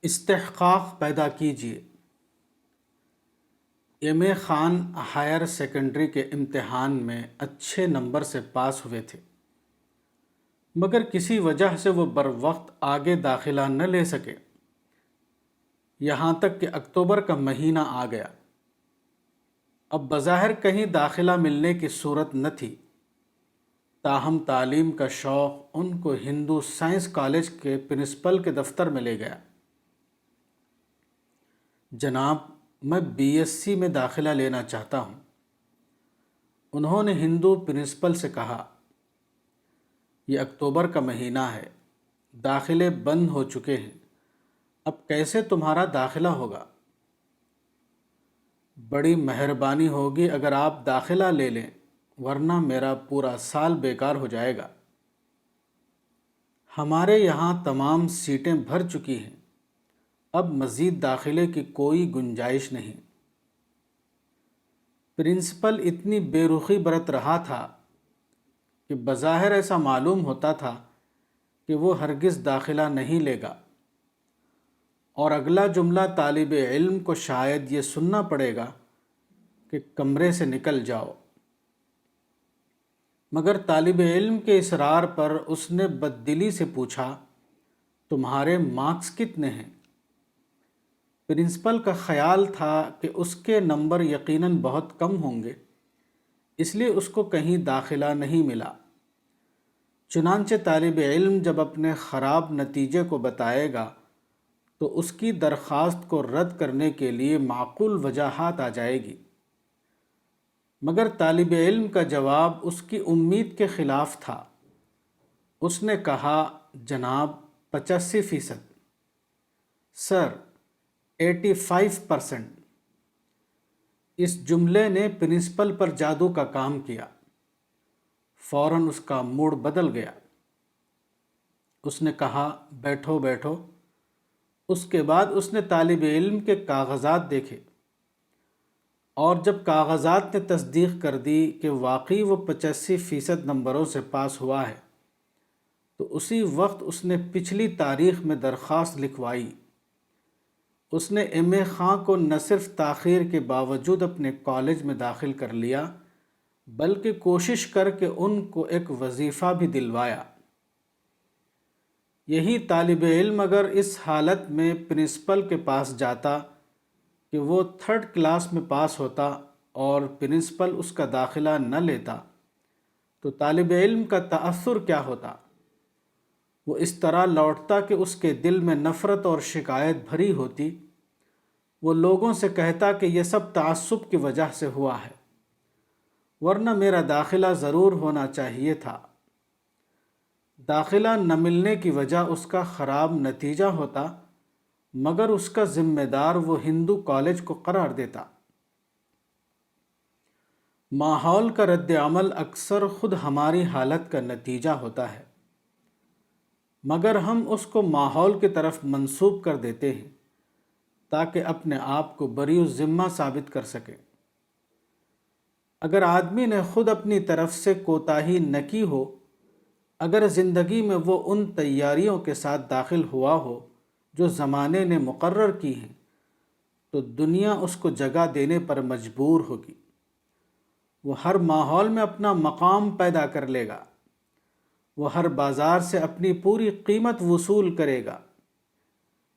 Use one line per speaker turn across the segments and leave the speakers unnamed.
استحقاق پیدا کیجیے۔ ایم اے خان ہائر سیکنڈری کے امتحان میں اچھے نمبر سے پاس ہوئے تھے، مگر کسی وجہ سے وہ بروقت آگے داخلہ نہ لے سکے، یہاں تک کہ اکتوبر کا مہینہ آ گیا۔ اب بظاہر کہیں داخلہ ملنے کی صورت نہ تھی، تاہم تعلیم کا شوق ان کو ہندو سائنس کالج کے پرنسپل کے دفتر میں لے گیا۔ جناب، میں بی ایس سی میں داخلہ لینا چاہتا ہوں۔ انہوں نے ہندو پرنسپل سے کہا، یہ اکتوبر کا مہینہ ہے، داخلے بند ہو چکے ہیں، اب کیسے تمہارا داخلہ ہوگا؟ بڑی مہربانی ہوگی اگر آپ داخلہ لے لیں، ورنہ میرا پورا سال بیکار ہو جائے گا۔ ہمارے یہاں تمام سیٹیں بھر چکی ہیں، اب مزید داخلے کی کوئی گنجائش نہیں۔ پرنسپل اتنی بے رخی برت رہا تھا کہ بظاہر ایسا معلوم ہوتا تھا کہ وہ ہرگز داخلہ نہیں لے گا، اور اگلا جملہ طالب علم کو شاید یہ سننا پڑے گا کہ کمرے سے نکل جاؤ۔ مگر طالب علم کے اصرار پر اس نے بددلی سے پوچھا، تمہارے مارکس کتنے ہیں؟ پرنسپل کا خیال تھا کہ اس کے نمبر یقیناً بہت کم ہوں گے، اس لیے اس کو کہیں داخلہ نہیں ملا۔ چنانچہ طالب علم جب اپنے خراب نتیجے کو بتائے گا تو اس کی درخواست کو رد کرنے کے لیے معقول وجوہات آ جائے گی، مگر طالب علم کا جواب اس کی امید کے خلاف تھا۔ اس نے کہا، جناب 85%، سر 85%۔ اس جملے نے پرنسپل پر جادو کا کام کیا، فوراً اس کا موڈ بدل گیا۔ اس نے کہا، بیٹھو بیٹھو۔ اس کے بعد اس نے طالب علم کے کاغذات دیکھے، اور جب کاغذات نے تصدیق کر دی کہ واقعی وہ 85% نمبروں سے پاس ہوا ہے، تو اسی وقت اس نے پچھلی تاریخ میں درخواست لکھوائی۔ اس نے ایم اے خان کو نہ صرف تاخیر کے باوجود اپنے کالج میں داخل کر لیا، بلکہ کوشش کر کے ان کو ایک وظیفہ بھی دلوایا۔ یہی طالب علم اگر اس حالت میں پرنسپل کے پاس جاتا کہ وہ 3rd کلاس میں پاس ہوتا اور پرنسپل اس کا داخلہ نہ لیتا، تو طالب علم کا تأثر کیا ہوتا؟ وہ اس طرح لوٹتا کہ اس کے دل میں نفرت اور شکایت بھری ہوتی۔ وہ لوگوں سے کہتا کہ یہ سب تعصب کی وجہ سے ہوا ہے، ورنہ میرا داخلہ ضرور ہونا چاہیے تھا۔ داخلہ نہ ملنے کی وجہ اس کا خراب نتیجہ ہوتا، مگر اس کا ذمہ دار وہ ہندو کالج کو قرار دیتا۔ ماحول کا رد عمل اکثر خود ہماری حالت کا نتیجہ ہوتا ہے، مگر ہم اس کو ماحول کی طرف منسوب کر دیتے ہیں تاکہ اپنے آپ کو بری الذمہ ثابت کر سکیں۔ اگر آدمی نے خود اپنی طرف سے کوتاہی نہ کی ہو، اگر زندگی میں وہ ان تیاریوں کے ساتھ داخل ہوا ہو جو زمانے نے مقرر کی ہیں، تو دنیا اس کو جگہ دینے پر مجبور ہوگی۔ وہ ہر ماحول میں اپنا مقام پیدا کر لے گا، وہ ہر بازار سے اپنی پوری قیمت وصول کرے گا۔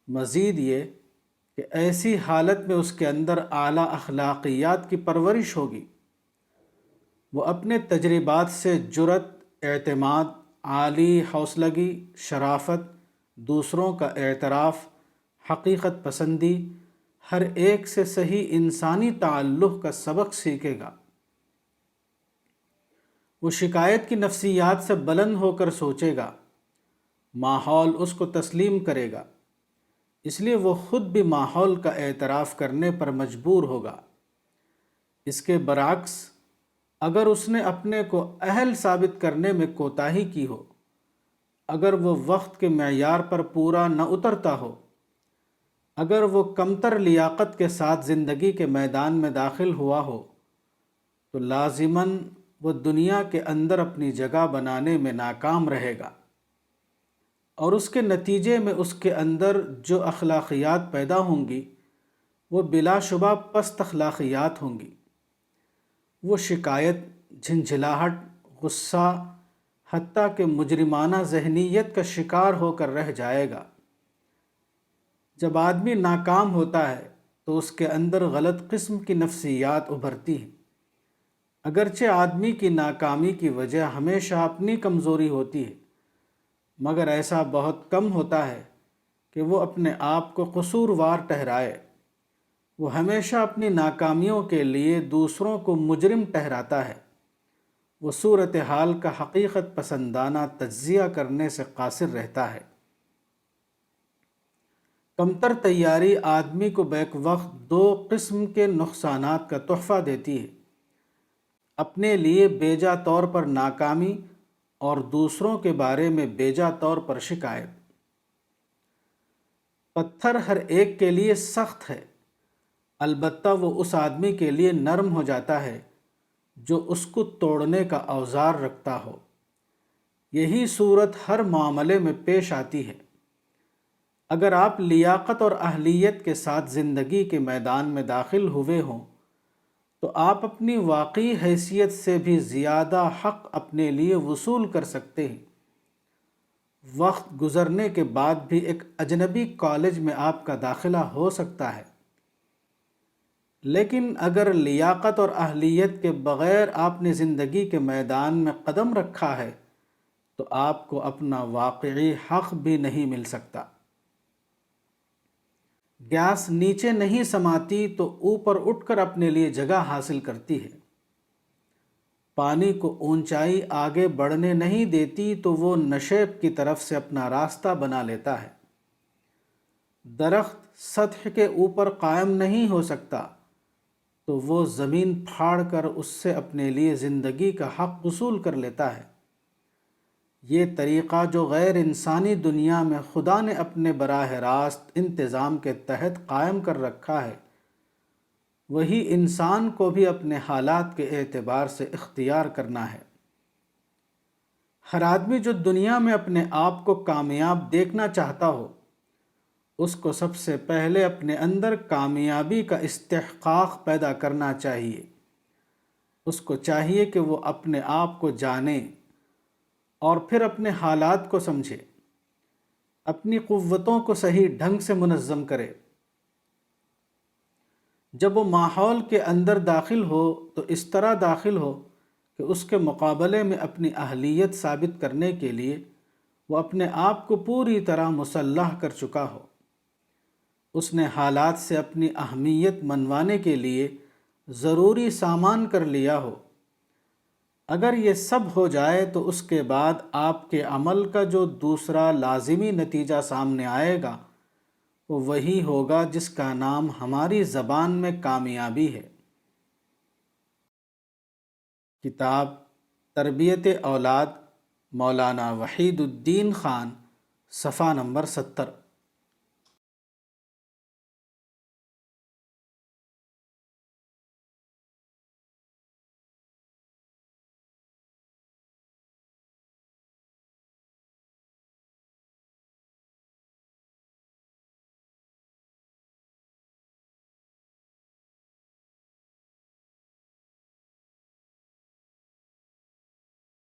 مزید یہ کہ ایسی حالت میں اس کے اندر اعلیٰ اخلاقیات کی پرورش ہوگی۔ وہ اپنے تجربات سے جرأت، اعتماد، عالی حوصلگی، شرافت، دوسروں کا اعتراف، حقیقت پسندی، ہر ایک سے صحیح انسانی تعلق کا سبق سیکھے گا۔ وہ شکایت کی نفسیات سے بلند ہو کر سوچے گا، ماحول اس کو تسلیم کرے گا، اس لیے وہ خود بھی ماحول کا اعتراف کرنے پر مجبور ہوگا۔ اس کے برعکس، اگر اس نے اپنے کو اہل ثابت کرنے میں کوتاہی کی ہو، اگر وہ وقت کے معیار پر پورا نہ اترتا ہو، اگر وہ کمتر لیاقت کے ساتھ زندگی کے میدان میں داخل ہوا ہو، تو لازماً وہ دنیا کے اندر اپنی جگہ بنانے میں ناکام رہے گا۔ اور اس کے نتیجے میں اس کے اندر جو اخلاقیات پیدا ہوں گی وہ بلا شبہ پست اخلاقیات ہوں گی۔ وہ شکایت، جھنجھلاہٹ، غصہ، حتیٰ کہ مجرمانہ ذہنیت کا شکار ہو کر رہ جائے گا۔ جب آدمی ناکام ہوتا ہے تو اس کے اندر غلط قسم کی نفسیات ابھرتی ہیں۔ اگرچہ آدمی کی ناکامی کی وجہ ہمیشہ اپنی کمزوری ہوتی ہے، مگر ایسا بہت کم ہوتا ہے کہ وہ اپنے آپ کو قصوروار ٹھہرائے۔ وہ ہمیشہ اپنی ناکامیوں کے لیے دوسروں کو مجرم ٹھہراتا ہے۔ وہ صورتحال کا حقیقت پسندانہ تجزیہ کرنے سے قاصر رہتا ہے۔ کمتر تیاری آدمی کو بیک وقت دو قسم کے نقصانات کا تحفہ دیتی ہے: اپنے لیے بیجا طور پر ناکامی اور دوسروں کے بارے میں بیجا طور پر شکایت۔ پتھر ہر ایک کے لیے سخت ہے، البتہ وہ اس آدمی کے لیے نرم ہو جاتا ہے جو اس کو توڑنے کا اوزار رکھتا ہو۔ یہی صورت ہر معاملے میں پیش آتی ہے۔ اگر آپ لیاقت اور اہلیت کے ساتھ زندگی کے میدان میں داخل ہوئے ہوں تو آپ اپنی واقعی حیثیت سے بھی زیادہ حق اپنے لیے وصول کر سکتے ہیں۔ وقت گزرنے کے بعد بھی ایک اجنبی کالج میں آپ کا داخلہ ہو سکتا ہے، لیکن اگر لیاقت اور اہلیت کے بغیر آپ نے زندگی کے میدان میں قدم رکھا ہے تو آپ کو اپنا واقعی حق بھی نہیں مل سکتا۔ گیس نیچے نہیں سماتی تو اوپر اٹھ کر اپنے لیے جگہ حاصل کرتی ہے۔ پانی کو اونچائی آگے بڑھنے نہیں دیتی تو وہ نشیب کی طرف سے اپنا راستہ بنا لیتا ہے۔ درخت سطح کے اوپر قائم نہیں ہو سکتا تو وہ زمین پھاڑ کر اس سے اپنے لیے زندگی کا حق وصول کر لیتا ہے۔ یہ طریقہ جو غیر انسانی دنیا میں خدا نے اپنے براہ راست انتظام کے تحت قائم کر رکھا ہے، وہی انسان کو بھی اپنے حالات کے اعتبار سے اختیار کرنا ہے۔ ہر آدمی جو دنیا میں اپنے آپ کو کامیاب دیکھنا چاہتا ہو، اس کو سب سے پہلے اپنے اندر کامیابی کا استحقاق پیدا کرنا چاہیے۔ اس کو چاہیے کہ وہ اپنے آپ کو جانے اور پھر اپنے حالات کو سمجھے، اپنی قوتوں کو صحیح ڈھنگ سے منظم کرے۔ جب وہ ماحول کے اندر داخل ہو تو اس طرح داخل ہو کہ اس کے مقابلے میں اپنی اہلیت ثابت کرنے کے لیے وہ اپنے آپ کو پوری طرح مسلح کر چکا ہو۔ اس نے حالات سے اپنی اہمیت منوانے کے لیے ضروری سامان کر لیا ہو۔ اگر یہ سب ہو جائے تو اس کے بعد آپ کے عمل کا جو دوسرا لازمی نتیجہ سامنے آئے گا وہ وہی ہوگا جس کا نام ہماری زبان میں کامیابی ہے۔ کتاب تربیت اولاد، مولانا وحید الدین خان، صفحہ نمبر 70۔